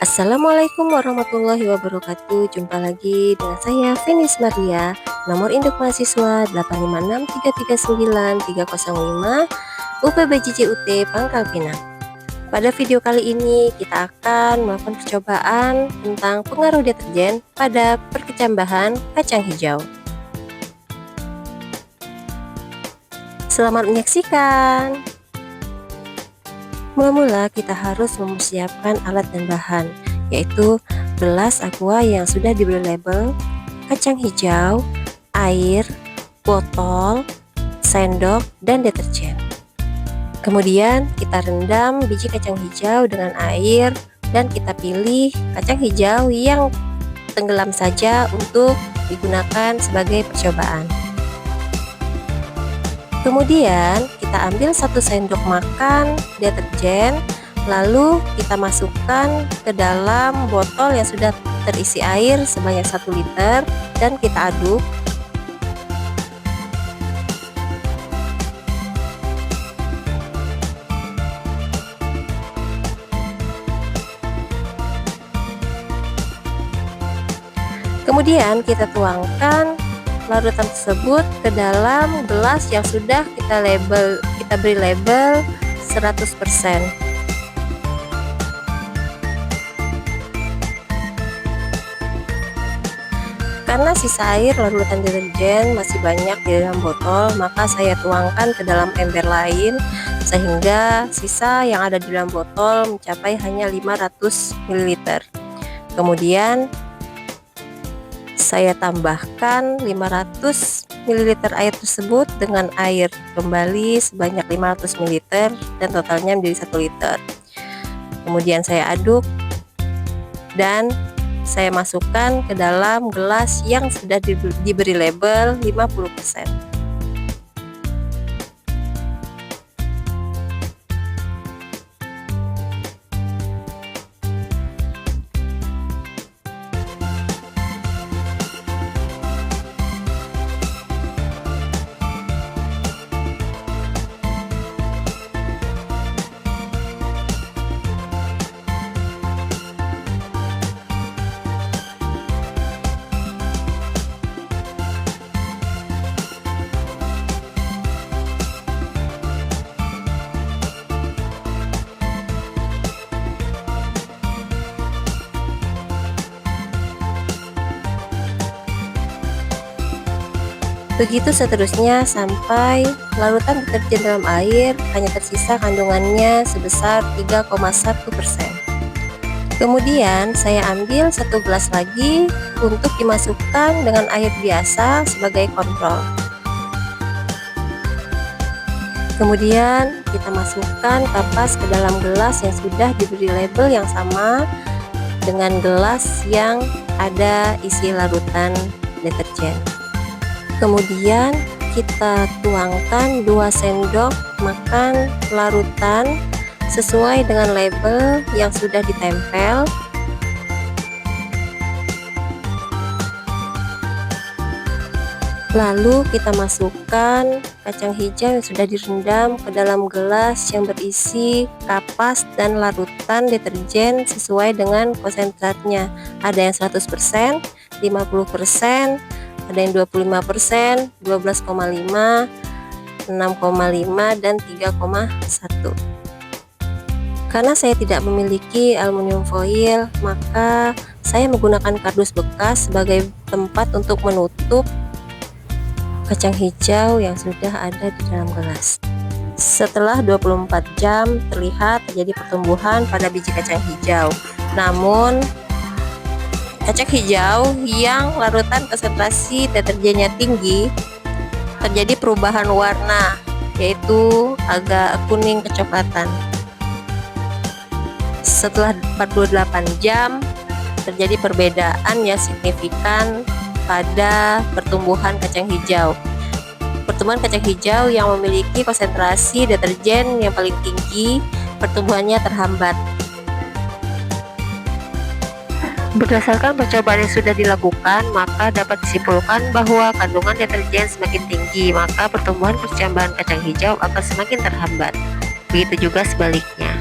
Assalamualaikum warahmatullahi wabarakatuh. Jumpa lagi dengan saya Venis Maria. Nomor induk mahasiswa 856339305 UPBJJUT Pangkal Pinang. Pada video kali ini kita akan melakukan percobaan tentang pengaruh deterjen pada perkecambahan kacang hijau. Selamat menyaksikan. Mula-mula kita harus mempersiapkan alat dan bahan, yaitu gelas aqua yang sudah diberi label, kacang hijau, air, botol, sendok, dan deterjen. Kemudian kita rendam biji kacang hijau dengan air dan kita pilih kacang hijau yang tenggelam saja untuk digunakan sebagai percobaan. Kemudian kita ambil 1 sendok makan deterjen, lalu kita masukkan ke dalam botol yang sudah terisi air sebanyak 1 liter dan kita aduk. Kemudian kita tuangkan larutan tersebut ke dalam gelas yang sudah kita beri label 100%. Karena sisa air larutan deterjen masih banyak di dalam botol, maka saya tuangkan ke dalam ember lain sehingga sisa yang ada di dalam botol mencapai hanya 500 ml. Kemudian saya tambahkan 500 ml air tersebut dengan air kembali sebanyak 500 ml dan totalnya menjadi 1 liter. Kemudian saya aduk dan saya masukkan ke dalam gelas yang sudah diberi label 50%. Begitu seterusnya sampai larutan deterjen dalam air hanya tersisa kandungannya sebesar 3,1%. Kemudian saya ambil 1 gelas lagi untuk dimasukkan dengan air biasa sebagai kontrol. Kemudian kita masukkan kapas ke dalam gelas yang sudah diberi label yang sama dengan gelas yang ada isi larutan deterjen. Kemudian kita tuangkan 2 sendok makan larutan sesuai dengan label yang sudah ditempel. Lalu kita masukkan kacang hijau yang sudah direndam ke dalam gelas yang berisi kapas dan larutan deterjen sesuai dengan konsentratnya. Ada yang 100%, 50%, ada yang 25%, 12,5, 6,5, dan 3,1. Karena saya tidak memiliki aluminium foil, maka saya menggunakan kardus bekas sebagai tempat untuk menutup kacang hijau yang sudah ada di dalam gelas. Setelah 24 jam terlihat terjadi pertumbuhan pada biji kacang hijau. Namun kacang hijau yang larutan konsentrasi deterjennya tinggi terjadi perubahan warna, yaitu agak kuning kecoklatan. Setelah 48 jam terjadi perbedaan yang signifikan pada pertumbuhan kacang hijau. Pertumbuhan kacang hijau yang memiliki konsentrasi deterjen yang paling tinggi, pertumbuhannya terhambat. Berdasarkan percobaan yang sudah dilakukan, maka dapat disimpulkan bahwa kandungan deterjen semakin tinggi, maka pertumbuhan percambahan kacang hijau akan semakin terhambat. Begitu juga sebaliknya.